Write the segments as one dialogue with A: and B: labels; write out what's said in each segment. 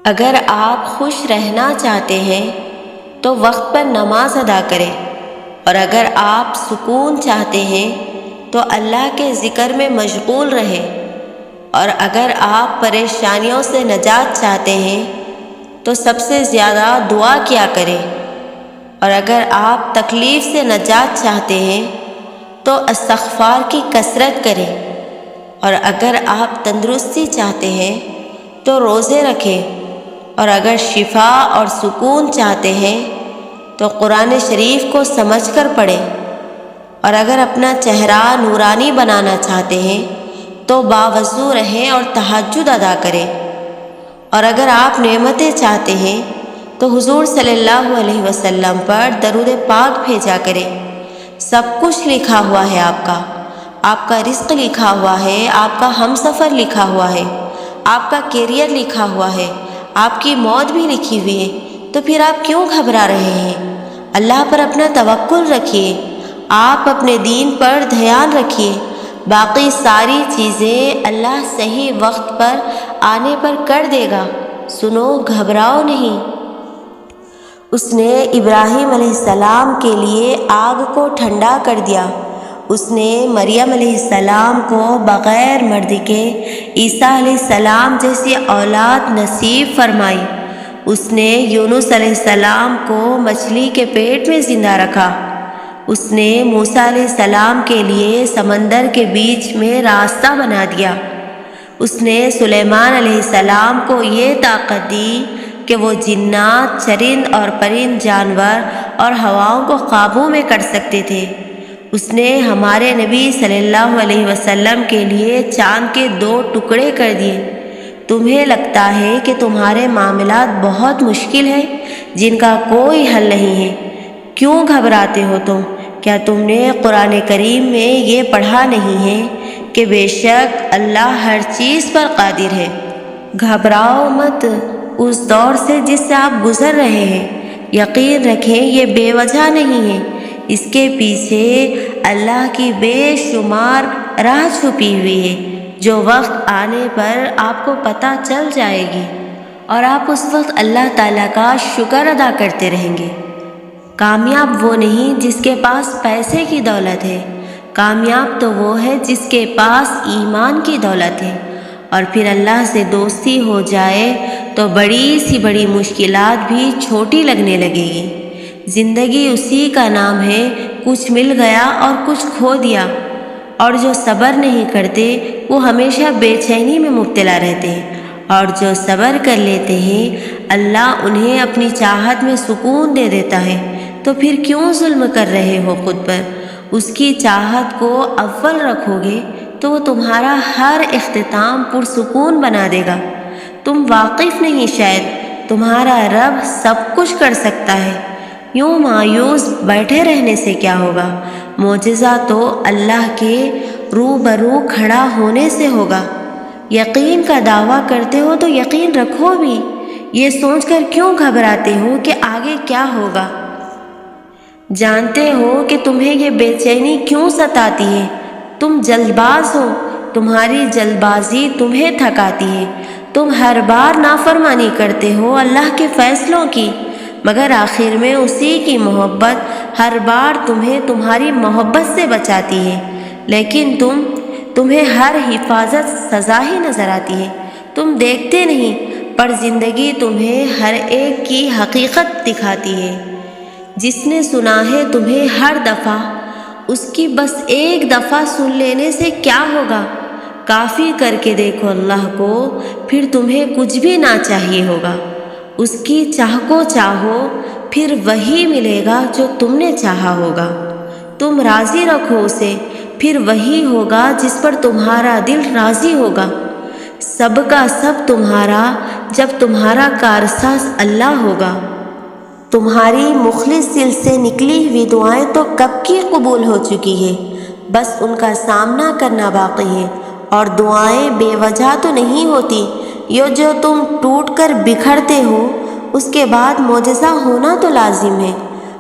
A: اگر آپ خوش رہنا چاہتے ہیں تو وقت پر نماز ادا کریں، اور اگر آپ سکون چاہتے ہیں تو اللہ کے ذکر میں مشغول رہیں، اور اگر آپ پریشانیوں سے نجات چاہتے ہیں تو سب سے زیادہ دعا کیا کریں، اور اگر آپ تکلیف سے نجات چاہتے ہیں تو استغفار کی کثرت کریں، اور اگر آپ تندرستی چاہتے ہیں تو روزے رکھیں، اور اگر شفا اور سکون چاہتے ہیں تو قرآن شریف کو سمجھ کر پڑھیں، اور اگر اپنا چہرہ نورانی بنانا چاہتے ہیں تو باوضو رہیں اور تہجد ادا کریں، اور اگر آپ نعمتیں چاہتے ہیں تو حضور صلی اللہ علیہ وسلم پر درود پاک بھیجا کریں۔ سب کچھ لکھا ہوا ہے، آپ کا رزق لکھا ہوا ہے، آپ کا ہمسفر لکھا ہوا ہے، آپ کا کیریئر لکھا ہوا ہے، آپ کی موت بھی لکھی ہوئی ہے، تو پھر آپ کیوں گھبرا رہے ہیں؟ اللہ پر اپنا توکل رکھیے، آپ اپنے دین پر دھیان رکھیے، باقی ساری چیزیں اللہ صحیح وقت پر آنے پر کر دے گا۔ سنو، گھبراؤ نہیں۔ اس نے ابراہیم علیہ السلام کے لیے آگ کو ٹھنڈا کر دیا، اس نے مریم علیہ السلام کو بغیر مرد کے عیسیٰ علیہ السلام جیسی اولاد نصیب فرمائی، اس نے یونس علیہ السلام کو مچھلی کے پیٹ میں زندہ رکھا، اس نے موسیٰ علیہ السلام کے لیے سمندر کے بیچ میں راستہ بنا دیا، اس نے سلیمان علیہ السلام کو یہ طاقت دی کہ وہ جنات، چرند اور پرند جانور اور ہواؤں کو قابو میں کر سکتے تھے، اس نے ہمارے نبی صلی اللہ علیہ وسلم کے لیے چاند کے 2 ٹکڑے کر دیے۔ تمہیں لگتا ہے کہ تمہارے معاملات بہت مشکل ہیں جن کا کوئی حل نہیں ہے، کیوں گھبراتے ہو تم؟ کیا تم نے قرآن کریم میں یہ پڑھا نہیں ہے کہ بے شک اللہ ہر چیز پر قادر ہے؟ گھبراؤ مت اس دور سے جس سے آپ گزر رہے ہیں، یقین رکھیں یہ بے وجہ نہیں ہے، اس کے پیچھے اللہ کی بے شمار راہ چھپی ہوئی ہے، جو وقت آنے پر آپ کو پتہ چل جائے گی، اور آپ اس وقت اللہ تعالیٰ کا شکر ادا کرتے رہیں گے۔ کامیاب وہ نہیں جس کے پاس پیسے کی دولت ہے، کامیاب تو وہ ہے جس کے پاس ایمان کی دولت ہے، اور پھر اللہ سے دوستی ہو جائے تو بڑی سی بڑی مشکلات بھی چھوٹی لگنے لگے گی۔ زندگی اسی کا نام ہے، کچھ مل گیا اور کچھ کھو دیا، اور جو صبر نہیں کرتے وہ ہمیشہ بے چینی میں مبتلا رہتے ہیں، اور جو صبر کر لیتے ہیں اللہ انہیں اپنی چاہت میں سکون دے دیتا ہے۔ تو پھر کیوں ظلم کر رہے ہو خود پر؟ اس کی چاہت کو اول رکھو گے تو وہ تمہارا ہر اختتام پرسکون بنا دے گا۔ تم واقف نہیں، شاید تمہارا رب سب کچھ کر سکتا ہے، یوں مایوس بیٹھے رہنے سے کیا ہوگا؟ معجزہ تو اللہ کے روبرو کھڑا ہونے سے ہوگا۔ یقین کا دعویٰ کرتے ہو تو یقین رکھو بھی، یہ سوچ کر کیوں گھبراتے ہو کہ آگے کیا ہوگا؟ جانتے ہو کہ تمہیں یہ بے چینی کیوں ستاتی ہے؟ تم جلد باز ہو، تمہاری جلد بازی تمہیں تھکاتی ہے، تم ہر بار نافرمانی کرتے ہو اللہ کے فیصلوں کی، مگر آخر میں اسی کی محبت ہر بار تمہیں تمہاری محبت سے بچاتی ہے، لیکن تمہیں ہر حفاظت سزا ہی نظر آتی ہے، تم دیکھتے نہیں، پر زندگی تمہیں ہر ایک کی حقیقت دکھاتی ہے۔ جس نے سنا ہے تمہیں ہر دفعہ، اس کی بس ایک دفعہ سن لینے سے کیا ہوگا؟ کافی کر کے دیکھو اللہ کو، پھر تمہیں کچھ بھی نہ چاہیے ہوگا۔ اس کی چاہ کو چاہو، پھر وہی ملے گا جو تم نے چاہا ہوگا۔ تم راضی رکھو اسے، پھر وہی ہوگا جس پر تمہارا دل راضی ہوگا۔ سب کا سب تمہارا جب تمہارا کارساز اللہ ہوگا۔ تمہاری مخلص دل سے نکلی ہوئی دعائیں تو کب کی قبول ہو چکی ہے، بس ان کا سامنا کرنا باقی ہے، اور دعائیں بے وجہ تو نہیں ہوتی، یہ جو تم ٹوٹ کر بکھرتے ہو اس کے بعد معجزہ ہونا تو لازم ہے۔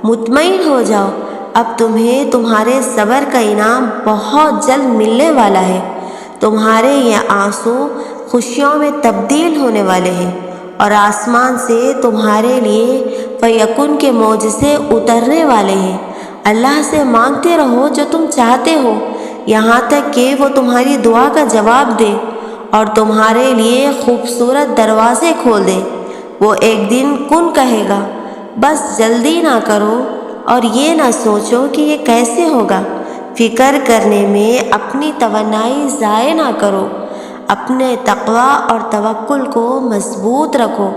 A: مطمئن ہو جاؤ، اب تمہیں تمہارے صبر کا انعام بہت جلد ملنے والا ہے، تمہارے یہ آنسو خوشیوں میں تبدیل ہونے والے ہیں، اور آسمان سے تمہارے لیے فیکن کے معجزے اترنے والے ہیں۔ اللہ سے مانگتے رہو جو تم چاہتے ہو، یہاں تک کہ وہ تمہاری دعا کا جواب دے اور تمہارے لیے خوبصورت دروازے کھول دے۔ وہ ایک دن کن کہے گا، بس جلدی نہ کرو اور یہ نہ سوچو کہ یہ کیسے ہوگا۔ فکر کرنے میں اپنی توانائی ضائع نہ کرو، اپنے تقوی اور توکل کو مضبوط رکھو۔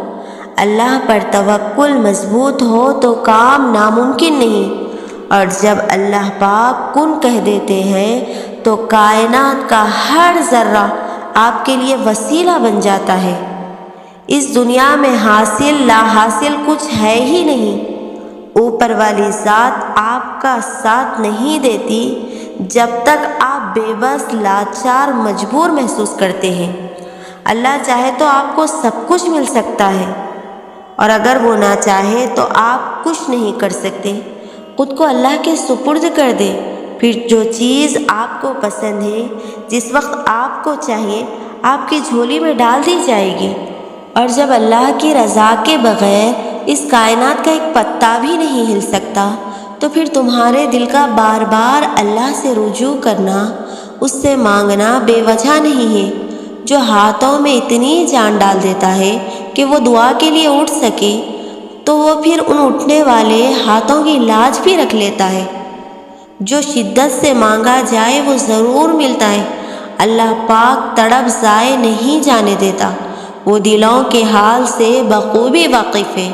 A: اللہ پر توکل مضبوط ہو تو کام ناممکن نہیں، اور جب اللہ پاک کن کہہ دیتے ہیں تو کائنات کا ہر ذرہ آپ کے لیے وسیلہ بن جاتا ہے۔ اس دنیا میں حاصل لا حاصل کچھ ہے ہی نہیں۔ اوپر والی ذات آپ کا ساتھ نہیں دیتی جب تک آپ بے بس، لاچار، مجبور محسوس کرتے ہیں۔ اللہ چاہے تو آپ کو سب کچھ مل سکتا ہے، اور اگر وہ نہ چاہے تو آپ کچھ نہیں کر سکتے۔ خود کو اللہ کے سپرد کر دیں، پھر جو چیز آپ کو پسند ہے، جس وقت آپ کو چاہیے، آپ کی جھولی میں ڈال دی جائے گی۔ اور جب اللہ کی رضا کے بغیر اس کائنات کا ایک پتا بھی نہیں ہل سکتا، تو پھر تمہارے دل کا بار بار اللہ سے رجوع کرنا، اس سے مانگنا بے وجہ نہیں ہے۔ جو ہاتھوں میں اتنی جان ڈال دیتا ہے کہ وہ دعا کے لیے اٹھ سکے، تو وہ پھر ان اٹھنے والے ہاتھوں کی لاج بھی رکھ لیتا ہے۔ جو شدت سے مانگا جائے وہ ضرور ملتا ہے۔ اللہ پاک تڑپ ضائع نہیں جانے دیتا، وہ دلوں کے حال سے بخوبی واقف ہے۔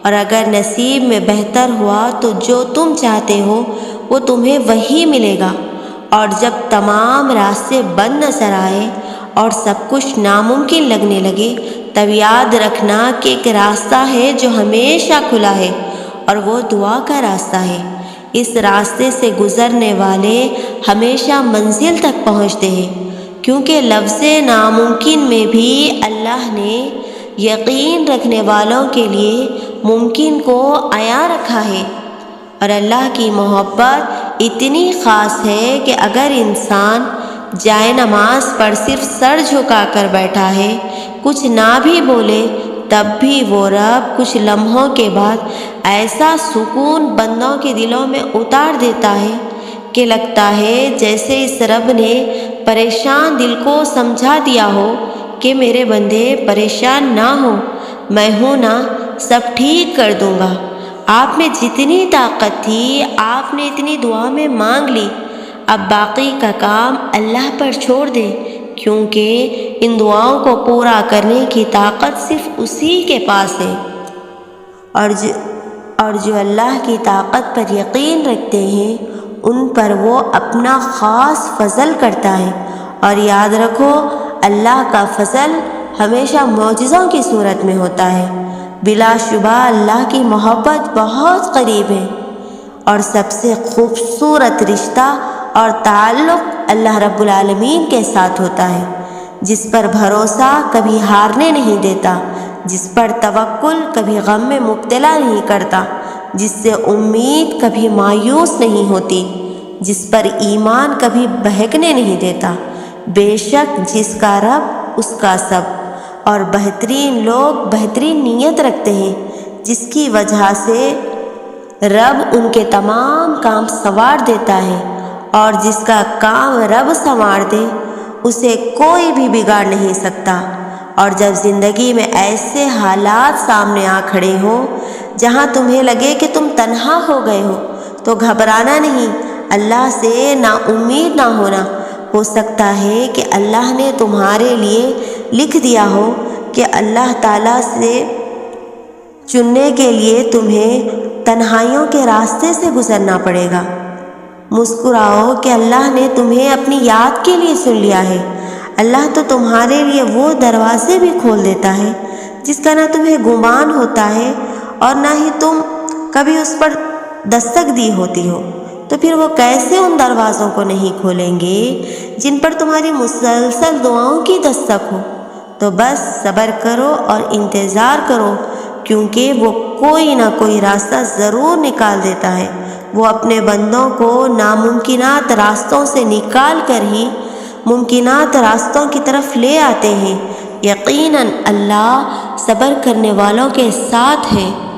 A: اور اگر نصیب میں بہتر ہوا تو جو تم چاہتے ہو وہ تمہیں وہی ملے گا، اور جب تمام راستے بند نظر آئے اور سب کچھ ناممکن لگنے لگے، تب یاد رکھنا کہ ایک راستہ ہے جو ہمیشہ کھلا ہے، اور وہ دعا کا راستہ ہے۔ اس راستے سے گزرنے والے ہمیشہ منزل تک پہنچتے ہیں، کیونکہ لفظ ناممکن میں بھی اللہ نے یقین رکھنے والوں کے لیے ممکن کو عیاں رکھا ہے۔ اور اللہ کی محبت اتنی خاص ہے کہ اگر انسان جائے نماز پر صرف سر جھکا کر بیٹھا ہے، کچھ نہ بھی بولے، تب بھی وہ رب کچھ لمحوں کے بعد ایسا سکون بندوں کے دلوں میں اتار دیتا ہے کہ لگتا ہے جیسے اس رب نے پریشان دل کو سمجھا دیا ہو کہ میرے بندے پریشان نہ ہو، میں ہوں نا، سب ٹھیک کر دوں گا۔ آپ میں جتنی طاقت تھی آپ نے اتنی دعا میں مانگ لی، اب باقی کا کام اللہ پر چھوڑ دیں، کیونکہ ان دعاؤں کو پورا کرنے کی طاقت صرف اسی کے پاس ہے۔ اور جو اللہ کی طاقت پر یقین رکھتے ہیں ان پر وہ اپنا خاص فضل کرتا ہے۔ اور یاد رکھو، اللہ کا فضل ہمیشہ معجزوں کی صورت میں ہوتا ہے۔ بلا شبہ اللہ کی محبت بہت قریب ہے، اور سب سے خوبصورت رشتہ اور تعلق اللہ رب العالمین کے ساتھ ہوتا ہے، جس پر بھروسہ کبھی ہارنے نہیں دیتا، جس پر توکل کبھی غم میں مبتلا نہیں کرتا، جس سے امید کبھی مایوس نہیں ہوتی، جس پر ایمان کبھی بہکنے نہیں دیتا۔ بے شک جس کا رب اس کا سب، اور بہترین لوگ بہترین نیت رکھتے ہیں، جس کی وجہ سے رب ان کے تمام کام سنوار دیتا ہے، اور جس کا کام رب سنوار دے اسے کوئی بھی بگاڑ نہیں سکتا۔ اور جب زندگی میں ایسے حالات سامنے آ کھڑے ہوں جہاں تمہیں لگے کہ تم تنہا ہو گئے ہو، تو گھبرانا نہیں، اللہ سے نا امید نہ ہونا۔ ہو سکتا ہے کہ اللہ نے تمہارے لیے لکھ دیا ہو کہ اللہ تعالیٰ سے چننے کے لیے تمہیں تنہائیوں کے راستے سے گزرنا پڑے گا۔ مسکراؤ کہ اللہ نے تمہیں اپنی یاد کے لیے سن لیا ہے۔ اللہ تو تمہارے لیے وہ دروازے بھی کھول دیتا ہے جس کا نہ تمہیں گمان ہوتا ہے اور نہ ہی تم کبھی اس پر دستک دی ہوتی ہو، تو پھر وہ کیسے ان دروازوں کو نہیں کھولیں گے جن پر تمہاری مسلسل دعاؤں کی دستک ہو۔ تو بس صبر کرو اور انتظار کرو، کیونکہ وہ کوئی نہ کوئی راستہ ضرور نکال دیتا ہے۔ وہ اپنے بندوں کو ناممکنات راستوں سے نکال کر ہی ممکنات راستوں کی طرف لے آتے ہیں۔ یقیناً اللہ صبر کرنے والوں کے ساتھ ہے۔